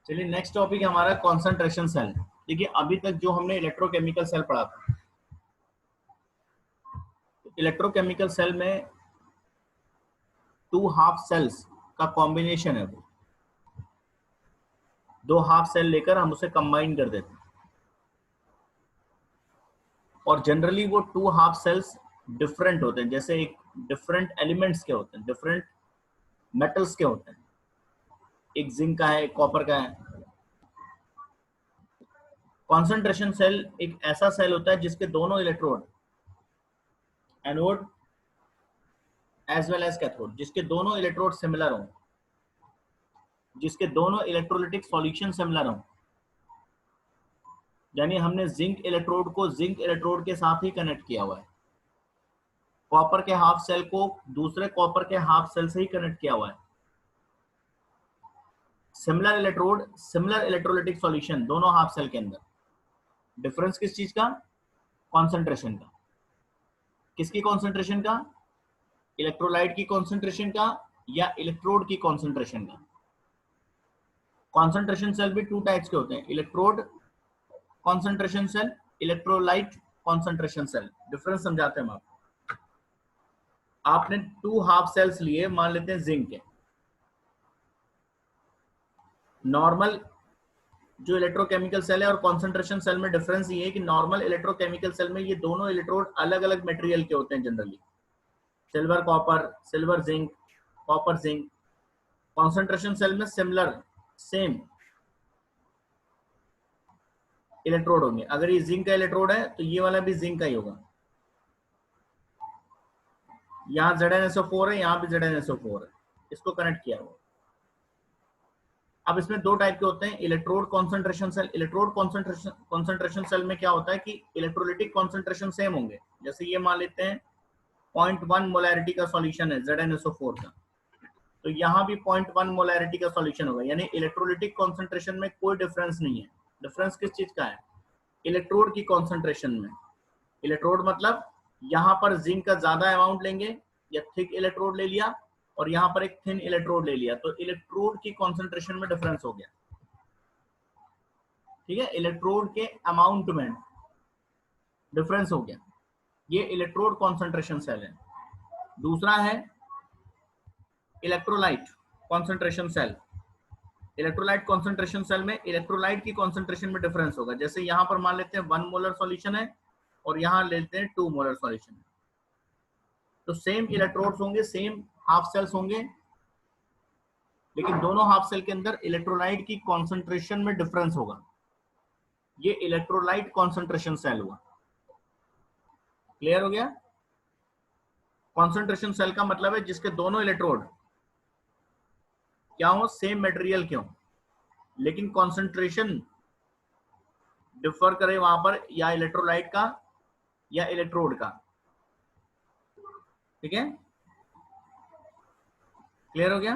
चलिए next topic है हमारा कॉन्सेंट्रेशन सेल। देखिए अभी तक जो हमने इलेक्ट्रोकेमिकल सेल पढ़ा था, इलेक्ट्रोकेमिकल सेल में टू हाफ सेल्स का कॉम्बिनेशन है। वो दो हाफ सेल लेकर हम उसे कंबाइन कर देते हैं और जनरली वो टू हाफ सेल्स डिफरेंट होते हैं। जैसे एक डिफरेंट एलिमेंट्स के होते हैं, डिफरेंट मेटल्स के होते हैं। एक जिंक का है, एक कॉपर का है। कॉन्सेंट्रेशन सेल एक ऐसा सेल होता है जिसके दोनों electrode, anode as well as cathode, जिसके दोनों इलेक्ट्रोड सिमिलर हों, जिसके दोनों इलेक्ट्रोलिटिक सॉल्यूशन सिमिलर हों। यानी हमने जिंक इलेक्ट्रोड को जिंक इलेक्ट्रोड के साथ ही कनेक्ट किया हुआ है, कॉपर के हाफ सेल को दूसरे कॉपर के हाफ सेल से ही कनेक्ट किया हुआ है। Similar electrode, similar electrolytic solution दोनों हाफ सेल के अंदर। डिफरेंस किस चीज का? कॉन्सेंट्रेशन का। किसकी कॉन्सेंट्रेशन का? इलेक्ट्रोलाइट की कॉन्सेंट्रेशन का या इलेक्ट्रोड की कॉन्सेंट्रेशन का। कॉन्सेंट्रेशन सेल भी टू टाइप्स के होते हैं, electrode concentration cell, electrolyte concentration cell. Difference समझाते हैं हम आपको। आपने टू हाफ सेल्स लिए, मान लेते हैं जिंक के। नॉर्मल जो इलेक्ट्रोकेमिकल सेल है और कॉन्सेंट्रेशन सेल में डिफरेंस ये है कि नॉर्मल इलेक्ट्रोकेमिकल सेल में ये दोनों इलेक्ट्रोड अलग अलग मटेरियल के होते हैं generally, silver copper, silver zinc, copper zinc. Concentration cell में सिमिलर, सेम इलेक्ट्रोड होंगे। अगर ये जिंक का इलेक्ट्रोड है तो ये वाला भी जिंक का ही होगा। यहाँ ZnSO4 है, यहाँ भी ZnSO4 है, इसको कनेक्ट किया हुआ। अब इसमें दो टाइप के होते हैं, electrode concentration cell. Electrode concentration cell में क्या होता है कि इलेक्ट्रोलिटिक कॉन्सेंट्रेशन सेम होंगे। जैसे ये मान लेते हैं 0.1 मोलैरिटी का सॉल्यूशन है ZnSO4 का, तो यहाँ भी 0.1 मोलैरिटी का सॉल्यूशन होगा। यानी इलेक्ट्रोलिटिक कॉन्सेंट्रेशन में कोई डिफरेंस नहीं है। डिफरेंस किस चीज का है? इलेक्ट्रोड की कॉन्सेंट्रेशन में। इलेक्ट्रोड मतलब यहाँ पर जिंक का ज्यादा अमाउंट लेंगे या थिक इलेक्ट्रोड ले लिया, और यहाँ पर एक थिन इलेक्ट्रोड ले लिया, तो इलेक्ट्रोड की कॉन्सेंट्रेशन में डिफरेंस हो गया। ठीक है, इलेक्ट्रोड के अमाउंट में डिफरेंस हो गया। ये इलेक्ट्रोड कॉन्सेंट्रेशन सेल है। दूसरा है electrolyte concentration cell. Electrolyte concentration cell में इलेक्ट्रोलाइट की कॉन्सेंट्रेशन में डिफरेंस होगा। जैसे यहाँ पर मान लेते हैं 1 मोलर सॉल्यूशन है और यहाँ लेते हैं 2 मोलर सॉल्यूशन है, तो सेम इलेक्ट्रोड्स होंगे, सेम हाफ सेल्स होंगे, लेकिन दोनों हाफ सेल के अंदर इलेक्ट्रोलाइट की कॉन्सेंट्रेशन में डिफरेंस होगा। ये इलेक्ट्रोलाइट कॉन्सेंट्रेशन सेल हुआ। क्लियर हो गया? कॉन्सेंट्रेशन सेल का मतलब है जिसके दोनों इलेक्ट्रोड क्या हो? सेम मटेरियल के हो, लेकिन कॉन्सेंट्रेशन डिफर करे वहां पर, या इलेक्ट्रोलाइट का या इलेक्ट्रोड का। ठीक है, क्लियर हो गया?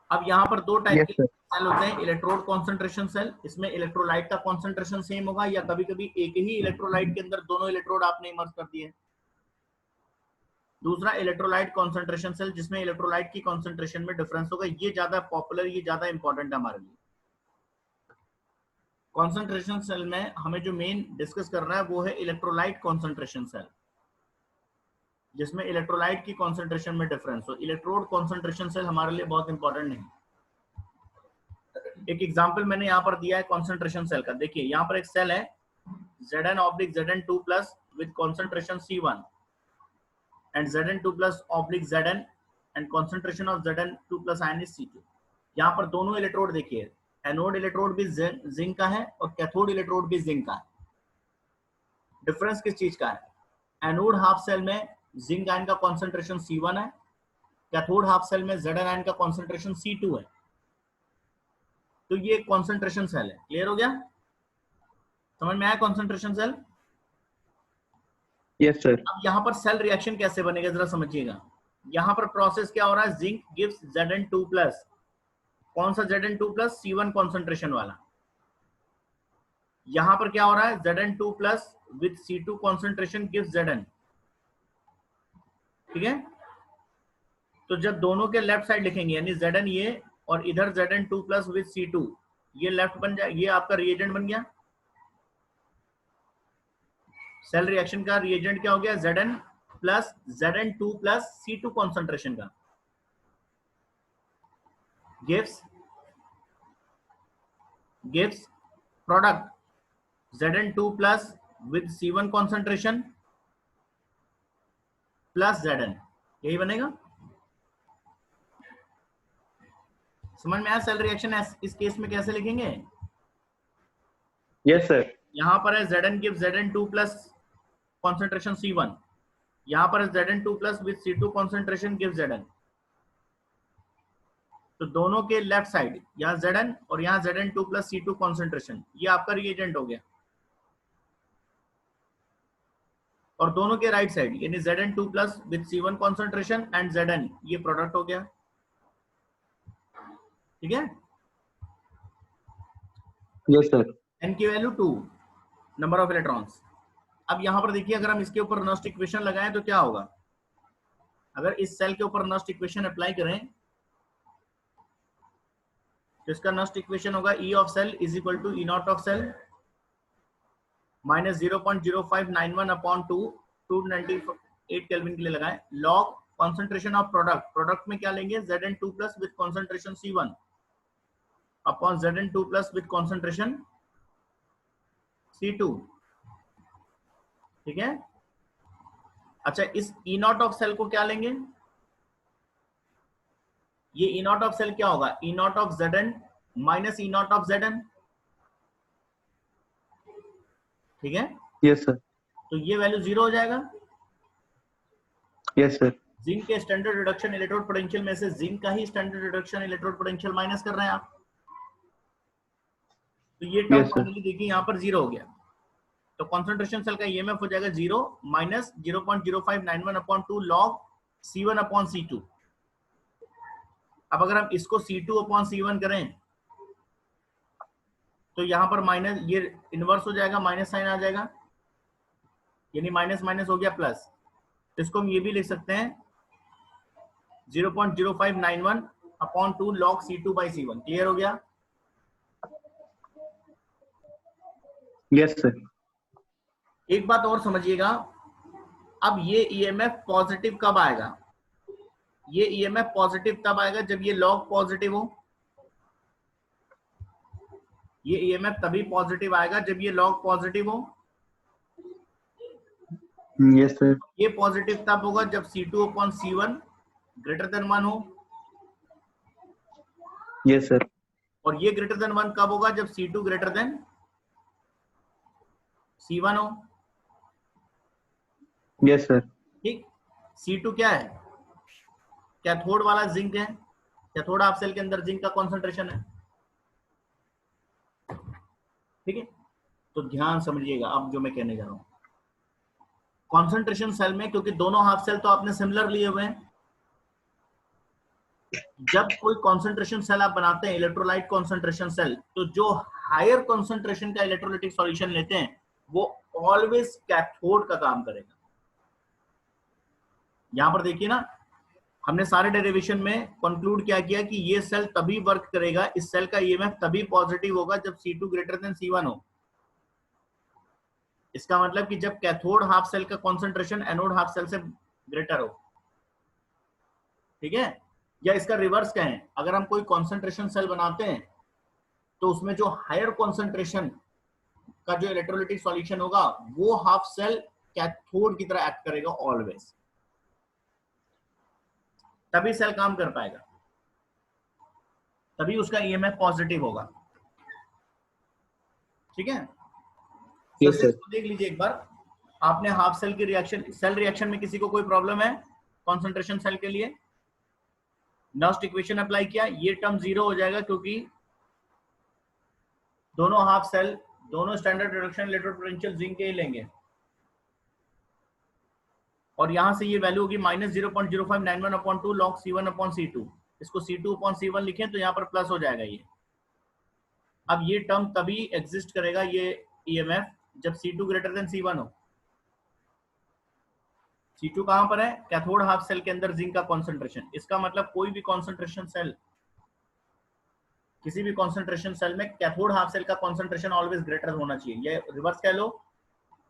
अब यहाँ पर दो टाइप के सेल होते हैं, इलेक्ट्रोड कॉन्सेंट्रेशन सेल। इसमें इलेक्ट्रोलाइट का कॉन्सेंट्रेशन सेम होगा, या कभी कभी एक ही इलेक्ट्रोलाइट के अंदर दोनों इलेक्ट्रोड आपने इमर्ज कर दिए। दूसरा इलेक्ट्रोलाइट कॉन्सेंट्रेशन सेल, जिसमें इलेक्ट्रोलाइट की कॉन्सेंट्रेशन में डिफरेंस होगा। ये ज्यादा पॉपुलर, ये ज्यादा इंपॉर्टेंट है हमारे लिए। कॉन्सेंट्रेशन सेल में हमें जो मेन डिस्कस करना है वो है इलेक्ट्रोलाइट कॉन्सेंट्रेशन सेल, जिसमें इलेक्ट्रोलाइट की कॉन्सेंट्रेशन में डिफरेंस हो। इलेक्ट्रोड कॉन्सेंट्रेशन सेल हमारे लिए बहुत इंपॉर्टेंट नहीं। एक एग्जांपल मैंने यहाँ पर दिया है कॉन्सेंट्रेशन सेल का। देखिए यहाँ पर एक सेल है Zn/Zn2 plus with concentration C1 and Zn2 plus Zn and concentration of Zn2 plus ion is C2। यहाँ पर दोनों इलेक्ट्रोड देखिए, एनोड इलेक्ट्रोड भी जिंक का है और कैथोड इलेक्ट्रोड भी जिंक का है। डिफरेंस किस चीज का है? एनोड हाफ सेल में जिंक आयन का कॉन्सेंट्रेशन C1 है, कैथोड हाफ सेल में Zn आयन का कॉन्सेंट्रेशन C2 है। तो ये कॉन्सेंट्रेशन सेल है। क्लियर हो गया? समझ में आया कॉन्सेंट्रेशन सेल? Yes sir. अब यहाँ पर सेल रिएक्शन कैसे बनेगा जरा समझिएगा। यहाँ पर प्रोसेस क्या हो रहा है? Zinc gives Zn2 plus. कौन सा Zn2 प्लस? C1 कॉन्सेंट्रेशन वाला। यहाँ पर क्या हो रहा है? Zn2 plus with C2 concentration gives Zn। ठीक है, तो जब दोनों के लेफ्ट साइड लिखेंगे, यानी Zn ये और इधर Zn2 प्लस विद C2, ये लेफ्ट बन जाए, ये आपका रिएजेंट बन गया। सेल रिएक्शन का रिएजेंट क्या हो गया? Zn plus Zn2 plus C2 concentration का gives product Zn2 plus with C1 concentration plus Zn, यही बनेगा। समझ में आया? सेल रिएक्शन इस केस में कैसे लिखेंगे? Yes sir. यहां पर है Zn gives Zn2 plus concentration C1, यहां पर है Zn2 plus with C2 concentration gives Zn। तो दोनों के लेफ्ट साइड यहाँ Zn और यहाँ Zn2 plus C2 concentration, ये आपका रिएजेंट हो गया। और दोनों के राइट साइड यानी Zn2 plus with C1 concentration and Zn, ये प्रोडक्ट हो गया। ठीक है? Yes sir. n की वैल्यू 2, नंबर ऑफ इलेक्ट्रॉन्स। अब यहां पर देखिए, अगर हम इसके ऊपर नस्ट इक्वेशन लगाएं तो क्या होगा? अगर इस सेल के ऊपर नस्ट इक्वेशन अप्लाई करें तो इसका नस्ट इक्वेशन होगा E of cell is equal to E naught of cell minus 0.0591 upon 298 kelvin के लिए लगाएं, log concentration of product, product में क्या लेंगे? Zn2 plus with concentration C1 upon Zn2 plus with concentration C2। ठीक है? अच्छा, इस E नॉट ऑफ सेल को क्या लेंगे? ये E नॉट ऑफ सेल क्या होगा? E naught of Zn minus E naught of Zn। ठीक है? Yes sir. तो ये वैल्यू 0 हो जाएगा। Yes sir. जिंक के स्टैंडर्ड रिडक्शन इलेक्ट्रोड पोटेंशियल में से जिंक का ही standard reduction electrode potential minus कर रहे हैं आप, तो ये टर्म फाइनली देखिए यहाँ पर 0 हो गया। तो कॉन्सेंट्रेशन सेल का ईएमएफ हो जाएगा 0 minus 0.0591 upon 2 log C1 upon C2। अब अगर हम इसको C2 अपॉन C1 करें तो यहाँ पर माइनस, ये इनवर्स हो जाएगा, माइनस साइन आ जाएगा, यानी माइनस माइनस हो गया प्लस। तो इसको हम ये भी लिख सकते हैं 0.0591 upon 2 log C2 by C1। Clear हो गया? Yes sir. एक बात और समझिएगा, अब ये ईएमएफ पॉजिटिव कब आएगा? ये ईएमएफ पॉजिटिव तब आएगा जब ये लॉग पॉजिटिव हो। ये ईएमएफ तभी पॉजिटिव आएगा जब ये लॉग पॉजिटिव हो। Yes sir. ये पॉजिटिव तब होगा जब C2 upon C1 greater than 1 हो। Yes sir. और ये ग्रेटर देन 1 कब होगा? जब C2 ग्रेटर देन C1 हो। Yes sir. ठीक। C2 क्या है? कैथोड वाला जिंक है, कैथोड हाफ सेल के अंदर जिंक का कॉन्सेंट्रेशन है। ठीक है? तो ध्यान समझिएगा अब जो मैं कहने जा रहा हूं। कॉन्सेंट्रेशन सेल में, क्योंकि दोनों हाफ सेल तो आपने सिमिलर लिए हुए हैं, जब कोई कॉन्सेंट्रेशन सेल आप बनाते हैं, इलेक्ट्रोलाइट कॉन्सेंट्रेशन सेल, तो जो हायर कॉन्सेंट्रेशन का इलेक्ट्रोलाइटिक सॉल्यूशन लेते हैं वो ऑलवेज कैथोड का काम करेगा। यहां पर देखिए ना, हमने सारे डेरिवेशन में कंक्लूड क्या किया कि ये सेल तभी वर्क करेगा, इस सेल का ईएमएफ तभी पॉजिटिव होगा जब C2 ग्रेटर देन C1 हो। इसका मतलब कि जब कैथोड हाफ सेल का कॉन्सेंट्रेशन एनोड हाफ सेल से ग्रेटर हो। ठीक है? या इसका रिवर्स कहें, अगर हम कोई कॉन्सेंट्रेशन सेल बनाते हैं तो उसमें जो हायर कॉन्सेंट्रेशन का जो इलेक्ट्रोलाइटिक सॉल्यूशन होगा वो हाफ सेल कैथोड की तरह एक्ट करेगा ऑलवेज, तभी सेल काम कर पाएगा, तभी उसका ईएमएफ पॉजिटिव होगा। ठीक है? Yes sir. देख लीजिए एक बार, आपने हाफ सेल की रिएक्शन, सेल रिएक्शन में किसी को कोई प्रॉब्लम है कॉन्सेंट्रेशन सेल के लिए? नस्ट इक्वेशन अप्लाई किया, ये टर्म 0 हो जाएगा क्योंकि दोनों हाफ सेल, दोनों standard reduction electrode potential zinc के ही लेंगे। और यहां से ये वैल्यू होगी minus 0.0591 upon 2 log C1 upon C2। इसको C2 अपॉन C1 लिखें तो यहाँ पर प्लस हो जाएगा ये। अब ये टर्म तभी एग्जिस्ट करेगा, ये ईएमएफ, जब C2 ग्रेटर देन C1 हो। C2 कहां पर है? कैथोड हाफ सेल के अंदर जिंक का कॉन्सेंट्रेशन। इसका मतलब कोई भी कॉन्सेंट्रेशन सेल किसी भी कॉन्सेंट्रेशन सेल में कैथोड हाफ सेल का कॉन्सेंट्रेशन ऑलवेज ग्रेटर होना चाहिए। ये रिवर्स कह लो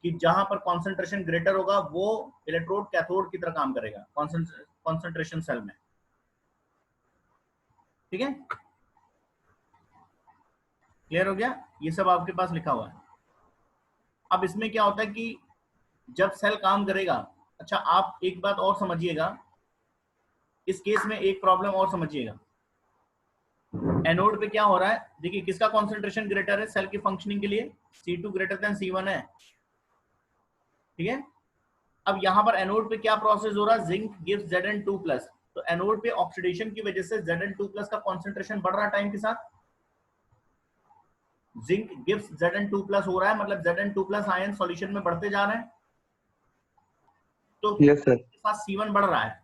कि जहां पर कॉन्सेंट्रेशन ग्रेटर होगा वो इलेक्ट्रोड कैथोड की तरह काम करेगा कॉन्सेंट्रेशन सेल में। ठीक है, क्लियर हो गया? ये सब आपके पास लिखा हुआ है। अब इसमें क्या होता है कि जब सेल काम करेगा, अच्छा आप एक बात और समझिएगा, इस केस में एक प्रॉब्लम और समझिएगा। एनोड पे क्या हो रहा है, देखिए किसका कॉन्सेंट्रेशन ग्रेटर है सेल की फंक्शनिंग के लिए, C2 ग्रेटर देन C1 है। ठीक है, अब यहां पर एनोड पे क्या प्रोसेस हो रहा है, जिंक गिव्स Zn2+, तो एनोड पे ऑक्सीडेशन की वजह से Zn2+ का कॉन्सेंट्रेशन बढ़ रहा है टाइम के साथ। जिंक गिव्स Zn2+ हो रहा है, मतलब Zn2+ आयन सॉल्यूशन में बढ़ते जा रहे हैं, तो यस सर, के साथ C1 बढ़ रहा है।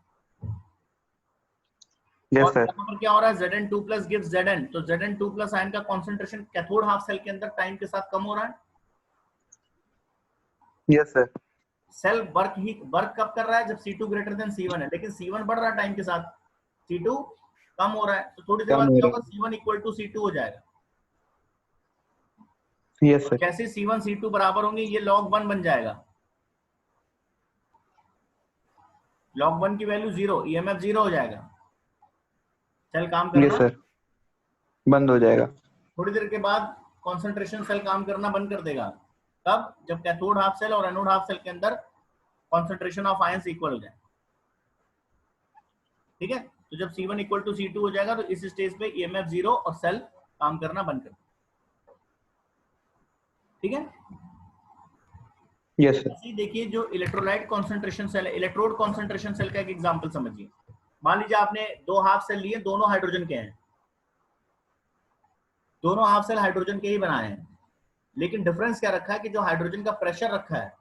यस और सर, यहाँ पर क्या हो रहा है, Zn2+ गिव्स Zn, तो Zn2+ आयन का कॉन्सेंट्रेशन कैथोड हाफ सेल के अंदर टाइम के साथ कम हो रहा है। यस सर, सेल वर्क कब कर रहा है, जब C2 ग्रेटर देन C1 है, लेकिन C1 बढ़ रहा है टाइम के साथ, C2 कम हो रहा है, तो थोड़ी देर कम बाद हो क्या रहा होगा, C1 इक्वल टू C2 हो जाएगा। है। यस और सर, जैसे C1 C2 बराबर होंगे ये log1 बन जाएगा। log1 की वैल्यू 0, EMF 0 हो जाएगा, सेल काम यस करना सर, बंद हो जाएगा। थोड़ी देर के बाद कॉन्सेंट्रेशन सेल काम करना बंद कर देगा। तब जब कैथोड हाफ सेल और एनोड हाफ सेल के अंदर कॉन्सेंट्रेशन ऑफ आयंस इक्वल हो जाए। ठीक है, तो जब C1 इक्वल टू C2 हो जाएगा तो इस स्टेज पे EMF 0 और सेल काम करना बंद कर देगा। ठीक है, यस सर, ऐसे ही देखिए जो इलेक्ट्रोलाइट कॉन्सेंट्रेशन सेल है, इलेक्ट्रोड कॉन्सेंट्रेशन सेल का एक एग्जांपल समझिए। मान लीजिए आपने दो हाफ सेल लिए, दोनों हाइड्रोजन के हैं, दोनों हाफ सेल हाइड्रोजन के ही बनाए हैं, लेकिन डिफरेंस क्या रखा है कि जो हाइड्रोजन का प्रेशर रखा है,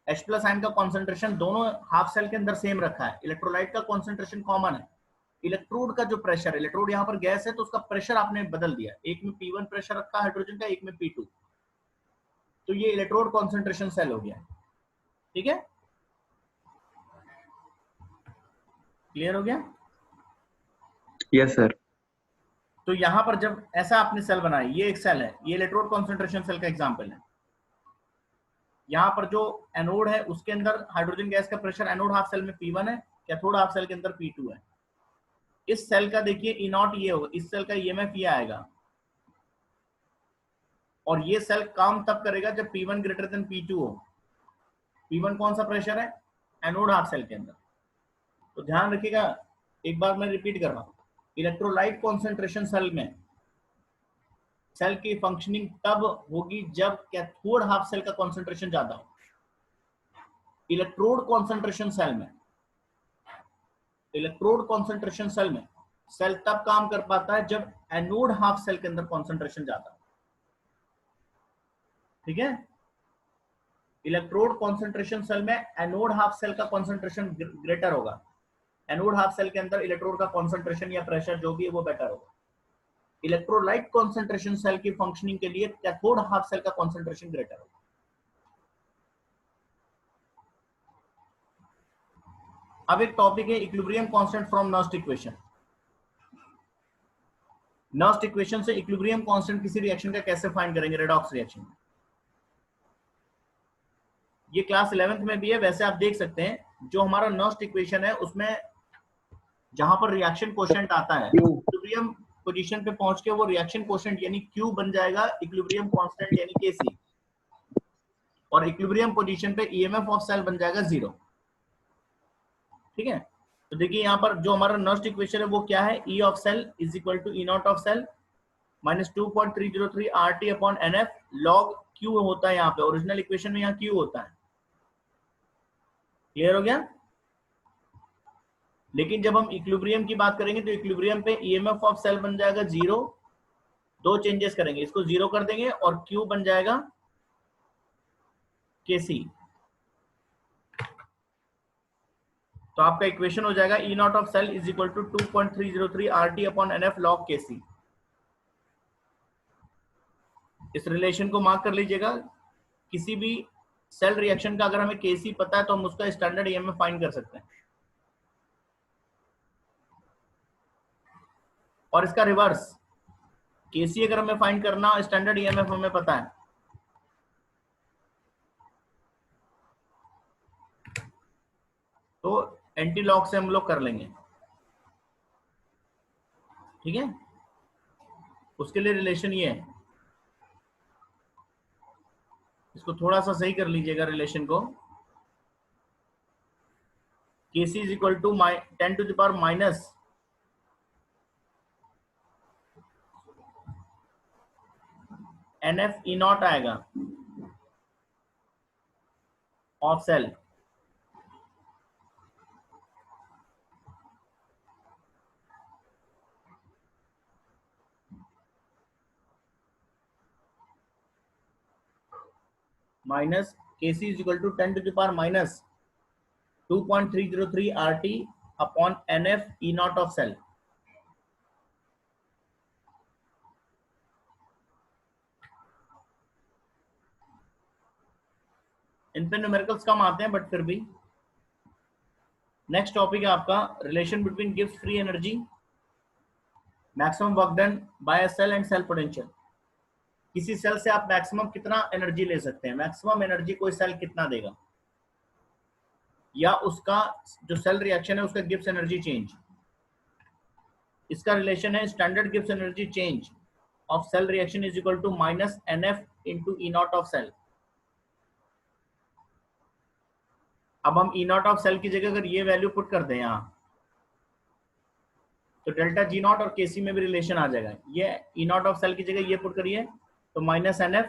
H+ आयन का कॉन्सेंट्रेशन दोनों हाफ सेल के अंदर सेम रखा है, इलेक्ट्रोलाइट का कॉन्सेंट्रेशन कॉमन है। इलेक्ट्रोड का जो प्रेशर, इलेक्ट्रोड यहाँ पर गैस है तो उसका प्रेशर आपने बदल दिया, एक में P1 प्रेशर रखा हाइड्रोजन का, एक में P2, तो ये इलेक्ट्रोड कॉन्सेंट्रेशन सेल हो गया। ठीक है, क्लियर हो गया? यस सर, तो यहां पर जब ऐसा आपने सेल बनाया, ये एक सेल है, ये इलेक्ट्रोड कॉन्सेंट्रेशन सेल का एग्जांपल है। यहाँ पर जो एनोड है उसके अंदर हाइड्रोजन गैस का प्रेशर एनोड हाफ सेल में P1 है, कैथोड हाफ सेल के अंदर P2 है। इस सेल का देखिए E0 ये होगा, इस सेल का EMF ये आएगा, और ये सेल काम तब करेगा जब P1 ग्रेटर देन P2 हो। P1 कौन सा प्रेशर है, एनोड हाफ सेल के अंदर। तो ध्यान रखिएगा, एक बार मैं रिपीट कर रहा हूं, इलेक्ट्रोलाइट कॉन्सेंट्रेशन सेल में सेल की फंक्शनिंग तब होगी जब कैथोड हाफ सेल का कॉन्सेंट्रेशन ज्यादा हो। इलेक्ट्रोड कॉन्सेंट्रेशन सेल में, इलेक्ट्रोड कॉन्सेंट्रेशन सेल में सेल तब काम कर पाता है जब एनोड हाफ सेल के अंदर कॉन्सेंट्रेशन ज्यादा हो। ठीक है, इलेक्ट्रोड कॉन्सेंट्रेशन सेल में एनोड हाफ सेल का कॉन्सेंट्रेशन ग्रेटर होगा, एनोड हाफ सेल के अंदर इलेक्ट्रोड का कॉन्सेंट्रेशन या प्रेशर जो भी है वो बेटर होगा। इलेक्ट्रोलाइट कॉन्सेंट्रेशन सेल की फंक्शनिंग के लिए कैथोड हाफ सेल का कॉन्सेंट्रेशन ग्रेटर होगा। अब एक टॉपिक है equilibrium constant from Nernst equation. Nernst equation से इक्विलिब्रियम कांस्टेंट किसी रिएक्शन का कैसे फाइंड करेंगे, रेडॉक्स रिएक्शन में। ये क्लास 11th में भी है, वैसे आप देख सकते हैं जो हमारा नर्स्ट इक्वेशन है उसमें जहां पर रिएक्शन कोशेंट आता है, इक्विलिब्रियम पोजीशन पे पहुंच के वो रिएक्शन कोशेंट यानी Q बन जाएगा इक्विलिब्रियम कांस्टेंट यानी Kc, और इक्विलिब्रियम पोजीशन पे EMF ऑफ सेल बन जाएगा 0। ठीक है, तो देखिए यहाँ पर जो हमारा नर्स्ट इक्वेशन है वो क्या है, E of cell is equal to E0 of cell minus 2.303 RT upon NF log Q होता है यहाँ पे, ओरिजिनल इक्वेशन में यहाँ Q होता है। क्लियर हो गया? लेकिन जब हम इक्विलिब्रियम की बात करेंगे तो इक्विलिब्रियम पे EMF ऑफ सेल बन जाएगा 0, दो चेंजेस करेंगे, इसको 0 कर देंगे और Q बन जाएगा Kc। तो आपका इक्वेशन हो जाएगा E0 of cell is equal to 2.303 RT upon NF log Kc। इस रिलेशन को मार्क कर लीजिएगा, किसी भी सेल रिएक्शन का अगर हमें Kc पता है तो हम उसका स्टैंडर्ड EMF फाइंड कर सकते हैं। और इसका रिवर्स केसी अगर हमें फाइंड करना, स्टैंडर्ड ईएमएफ हमें पता है, तो एंटी लॉग से हम लोग कर लेंगे। ठीक है, उसके लिए रिलेशन ये है, इसको थोड़ा सा सही कर लीजिएगा रिलेशन को। Kc is equal to 10 to the power minus NF E naught आएगा of cell, minus Kc is equal to 10 to the power minus 2.303 RT upon NF E naught of cell. इन पे न्यूमेरिकल्स कम आते हैं but फिर भी। Next topic है आपका relation between गिव्स free energy, maximum work done by cell and cell potential. किसी सेल से आप मैक्सिमम कितना एनर्जी ले सकते हैं, मैक्सिमम एनर्जी कोई सेल कितना देगा, या उसका जो सेल रिएक्शन है उसका गिब्स एनर्जी चेंज। इसका रिलेशन है standard Gibbs energy change of cell reaction is equal to minus NF into E naught of cell. अब हम E नॉट ऑफ सेल की जगह अगर ये वैल्यू पुट कर दें यहाँ, तो डेल्टा G नॉट और Kc में भी रिलेशन आ जाएगा। ये E नॉट ऑफ सेल की जगह ये पुट करिए तो minus NF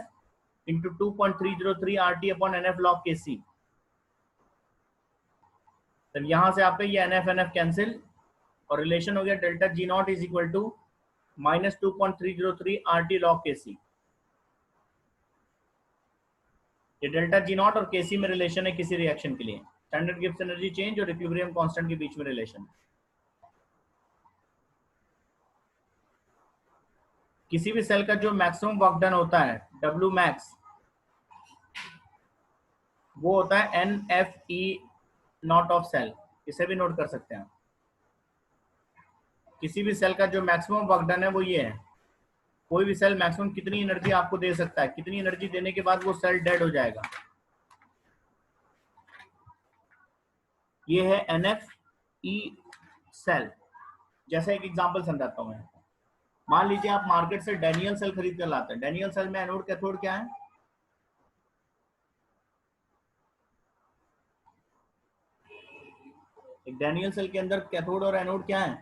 into 2.303 RT upon NF log Kc। तब यहां से आप ये NF कैंसिल और रिलेशन हो गया delta G naught is equal to minus 2.303 RT log Kc। ये डेल्टा G नॉट और Kc में रिलेशन है किसी रिएक्शन के लिए, स्टैंडर्ड गिब्स एनर्जी चेंज और इक्विलिब्रियम कांस्टेंट के बीच में रिलेशन। किसी भी सेल का जो मैक्सिमम वर्क डन होता है W मैक्स, वो होता है NFE नॉट ऑफ सेल। इसे भी नोट कर सकते हैं। किसी भी सेल का जो मैक्सिमम वर्क डन है वो ये है। कोई भी सेल मैक्सिमम कितनी एनर्जी आपको दे सकता है, कितनी एनर्जी देने के बाद वो सेल डेड हो जाएगा, ये है NFE सेल। जैसे एक एग्जांपल समझाता हूं मैं। मान लीजिए आप मार्केट से डैनियल सेल खरीद कर लाते हैं। डैनियल सेल में एनोड कैथोड क्या है, एक डैनियल सेल के अंदर कैथोड और एनोड क्या है?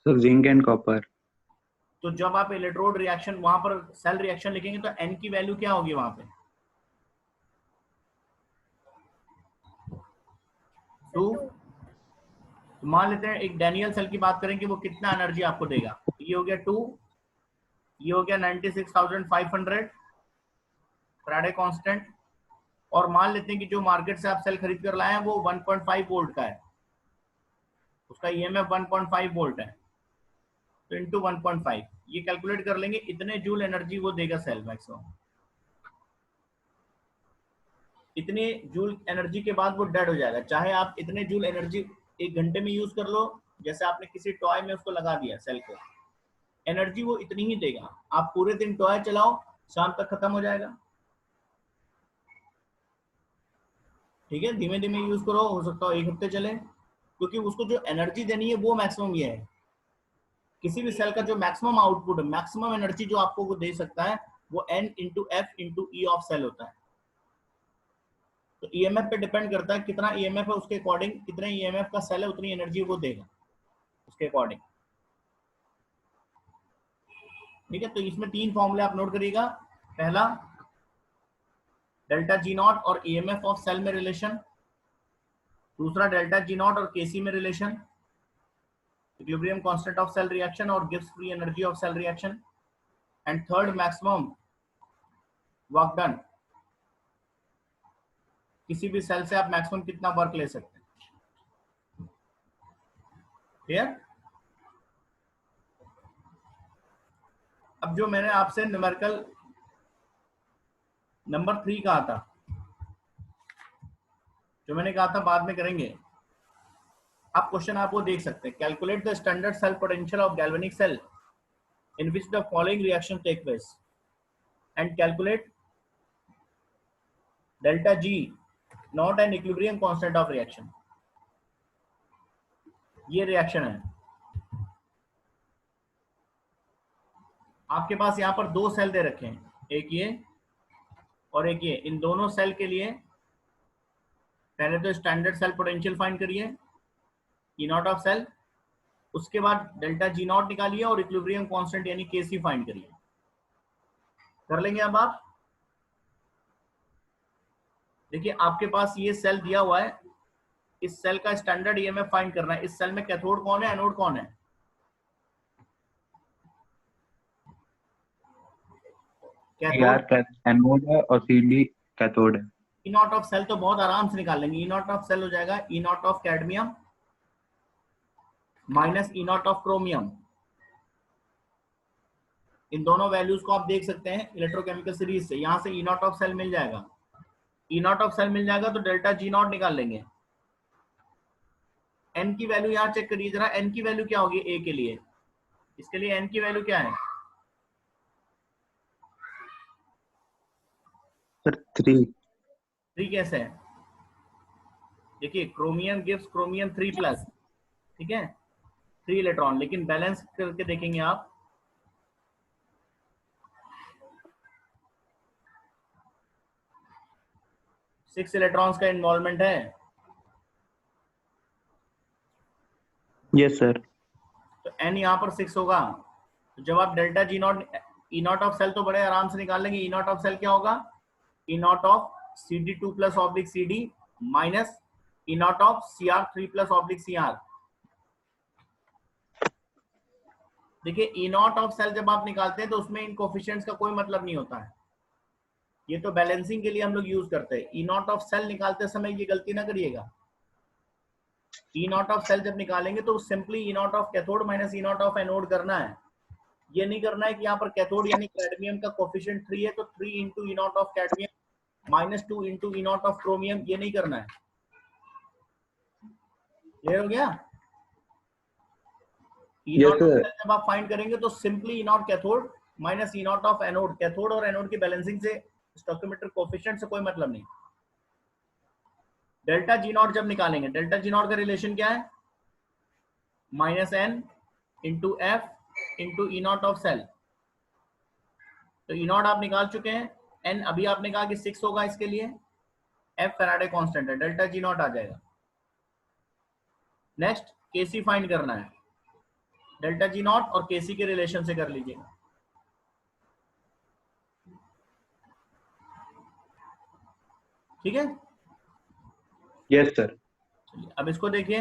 Sir zinc and copper. तो जब आप इलेक्ट्रोड रिएक्शन वहां पर सेल रिएक्शन लिखेंगे तो N की वैल्यू क्या होगी वहां पे? 2। तो मान लेते हैं एक डैनियल सेल की बात करें कि वो कितना एनर्जी आपको देगा। ये हो गया 2, ये हो गया 96,500 फैराडे कांस्टेंट, और मान लेते हैं कि जो मार्केट से आप सेल खरीद कर लाए हैं वो 1.5 वोल्ट का है, उसका ईएमएफ 1.5 वोल्ट है, तो इंटू 1.5 ये कैलकुलेट कर लेंगे, इतने जूल एनर्जी वो देगा सेल मैक्सिमम। इतने जूल एनर्जी के बाद वो डेड हो जाएगा। चाहे आप इतने जूल एनर्जी 1 घंटे में यूज कर लो, जैसे आपने किसी टॉय में उसको लगा दिया सेल को, एनर्जी वो इतनी ही देगा। आप पूरे दिन टॉय चलाओ, शाम तक खत्म हो जाएगा। ठीक है, धीमे धीमे यूज करो, हो सकता है 1 हफ्ते चले, क्योंकि उसको जो एनर्जी देनी है वो मैक्सिमम ये है। किसी भी सेल का जो मैक्सिमम आउटपुट, मैक्सिमम एनर्जी जो आपको वो दे सकता है, वो N into F into E of cell होता है। तो ईएमएफ पे डिपेंड करता है कितना ईएमएफ है, उसके अकॉर्डिंग कितने ईएमएफ का सेल है उतनी एनर्जी वो देगा उसके अकॉर्डिंग। ठीक है, तो इसमें 3 फॉर्मूले आप नोट करिएगा। पहला डेल्टा G नॉट और ईएमएफ ऑफ सेल में रिलेशन, दूसरा डेल्टा G नॉट और Kc में relation, equilibrium constant of cell reaction और गिव्स free energy of cell reaction, and third maximum work done. किसी भी सेल से आप मैक्सिमम कितना वर्क ले सकते हैं। क्लियर? अब जो मैंने आपसे न्यूमेरिकल नंबर 3 कहा था, जो मैंने कहा था बाद में करेंगे, आप क्वेश्चन आप वो देख सकते हैं, calculate the standard cell potential of galvanic cell in which the following reaction take place and calculate delta G naught and equilibrium constant of reaction. ये रिएक्शन है, आपके पास यहाँ पर दो सेल दे रखे हैं, एक ये और एक ये। इन दोनों सेल के लिए पहले तो स्टैंडर्ड सेल पोटेंशियल फाइंड करिए, ई नॉट ऑफ सेल, उसके बाद डेल्टा जी नॉट निकालिए और इक्विलिब्रियम कांस्टेंट यानी केसी फाइंड करिए। कर लेंगे अब आप? देखिए आपके पास ये सेल दिया हुआ है, इस सेल का स्टैंडर्ड ईएमएफ फाइंड करना है। इस सेल में कैथोड कौन है, एनोड कौन है? कैथोड एनोड है और CD कैथोड है। ई नॉट ऑफ सेल तो बहुत आराम से निकाल लेंगे। ई नॉट ऑफ सेल हो जाएगा E naught of cadmium minus E naught of chromium. इन दोनों वैल्यूज को आप देख सकते हैं इलेक्ट्रोकेमिकल सीरीज से। यहां से ई नॉट ऑफ सेल मिल जाएगा, ई नॉट ऑफ सेल मिल जाएगा तो डेल्टा जी नॉट निकाल लेंगे। एन की वैल्यू यहाँ चेक करिए जरा, एन की वैल्यू क्या होगी ए के लिए? इसके लिए एन की वैल्यू क्या है सर 3। 3 कैसे है? देखिए क्रोमियम गिव्स क्रोमियम 3 प्लस, ठीक है, 3 इलेक्ट्रॉन। लेकिन बैलेंस करके देखेंगे आप, सिक्स इलेक्ट्रॉन्स का इन्वॉल्वमेंट है। Yes sir. तो एन यहाँ पर 6 होगा। तो जब आप delta G naught, E naught of cell तो बड़े आराम से निकाल लेंगे। ई नॉट ऑफ सेल क्या होगा? E naught of CD2 plus oblique CD minus E naught of CR3 plus oblique CR। देखिए ई नॉट ऑफ सेल जब आप निकालते हैं तो उसमें इन कोफिशिएंट्स का कोई मतलब नहीं होता है, ये तो बैलेंसिंग के लिए हम लोग यूज करते हैं। ई नॉट ऑफ सेल निकालते समय ये गलती ना करिएगा। ई नॉट ऑफ सेल जब निकालेंगे तो simply E naught of cathode minus E naught of anode करना है। ये नहीं करना है कि यहाँ पर कैथोड यानी कैडमियम का कोफिशिएंट 3 है तो 3 into E naught of cadmium minus 2 into E naught of chromium, ये नहीं करना है। क्लियर हो गया? ई नॉट ऑफ सेल जब आप फाइंड करेंगे तो simply E naught cathode minus E naught of anode, cathode और एनोड की बैलेंसिंग से स्टोइकियोमेट्रिक कोफिशिएंट से कोई मतलब नहीं। डेल्टा जी नॉट जब निकालेंगे, डेल्टा जी नॉट का रिलेशन क्या है? Minus N into F into E naught of cell. तो ई नॉट आप निकाल चुके हैं, एन अभी आपने कहा कि 6 होगा इसके लिए, एफ फैराडे कांस्टेंट है, डेल्टा जी नॉट आ जाएगा। नेक्स्ट केसी फाइंड करना है, डेल्टा जी नॉट और केसी के रिलेशन से कर लीजिएगा। ठीक है? Yes sir. अब इसको देखिए,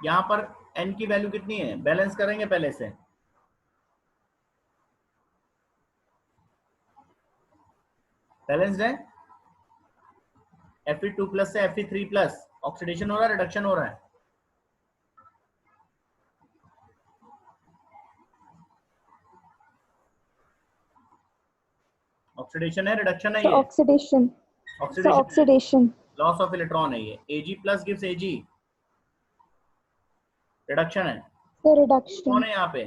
यहां पर एन की वैल्यू कितनी है? बैलेंस करेंगे पहले से। बैलेंस्ड है, Fe2 प्लस से Fe3 प्लस। ऑक्सीडेशन हो रहा है, रिडक्शन हो रहा है? ऑक्सीडेशन है, रिडक्शन है? ये oxidation. Oxidation, loss of electron है। ये Ag plus gives Ag, reduction है। सर रिडक्शन कौन है यहाँ पे?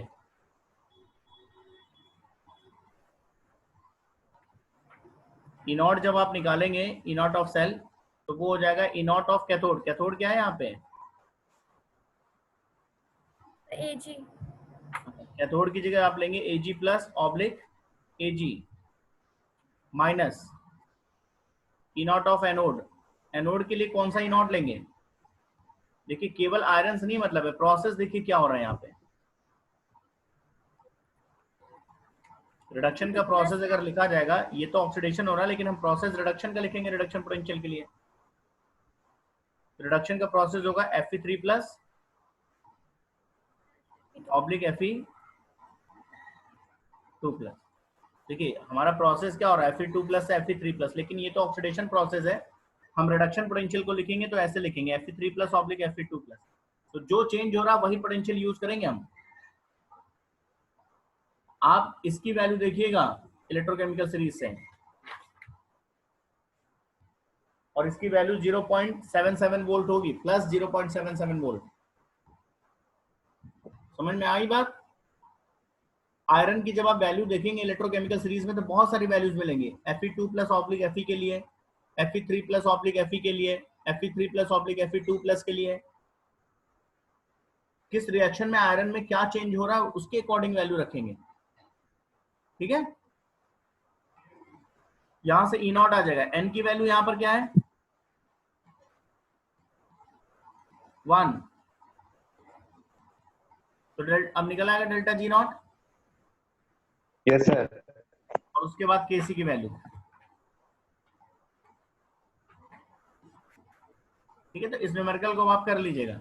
ई नॉट जब आप निकालेंगे ई नॉट ऑफ सेल तो वो हो जाएगा E naught of cathode. Cathode क्या है यहाँ पे? Ag। कैथोड की जगह आप लेंगे Ag plus oblique Ag minus E naught of anode. Anode के लिए कौन सा ई नॉट लेंगे? देखिए केवल आयरन से नहीं मतलब है, प्रोसेस देखिए क्या हो रहा है यहाँ पे। रिडक्शन का प्रोसेस अगर लिखा जाएगा, ये तो ऑक्सीडेशन हो रहा है लेकिन हम प्रोसेस रिडक्शन का लिखेंगे रिडक्शन पोटेंशियल के लिए। रिडक्शन का प्रोसेस होगा Fe3 plus oblique Fe2 plus. देखिए हमारा प्रोसेस क्या हो रहा है? Fe2 प्लस से Fe3 प्लस, लेकिन ये तो ऑक्सीडेशन प्रोसेस है। हम रिडक्शन पोटेंशियल को लिखेंगे तो ऐसे लिखेंगे Fe3 plus oblique Fe2 plus. तो जो चेंज हो रहा है वही पोटेंशियल यूज करेंगे हम। आप इसकी वैल्यू देखिएगा इलेक्ट्रोकेमिकल सीरीज से, और इसकी वैल्यू 0.77 वोल्ट होगी, प्लस 0.77 वोल्ट। समझ में आई बात? आयरन की जब आप वैल्यू देखेंगे इलेक्ट्रोकेमिकल सीरीज में तो बहुत सारी वैल्यूज मिलेंगी, Fe2 प्लस ऑब्लिक Fe के लिए, Fe3 प्लस ऑब्लिक Fe के लिए, Fe3 plus oblique Fe2 plus के लिए। किस रिएक्शन में आयरन में क्या चेंज हो रहा है उसके अकॉर्डिंग वैल्यू रखेंगे, ठीक है। यहां से E0 आ जाएगा, N की वैल्यू यहां पर क्या है 1, तो अब निकल आएगा डेल्टा G0 यस सर। और उसके बाद Kc की वैल्यू, ठीक है। तो इस न्यूमेरिकल को आप कर लीजिएगा।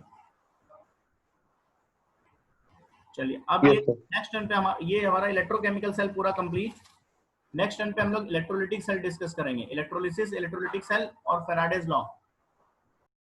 चलिए अब ये यस सर। नेक्स्ट टर्न पे ये हमारा इलेक्ट्रोकेमिकल सेल पूरा कंप्लीट। नेक्स्ट टर्न पे हम लोग इलेक्ट्रोलिटिक सेल डिस्कस करेंगे, इलेक्ट्रोलिसिस, इलेक्ट्रोलिटिक सेल और फैराडेज लॉ।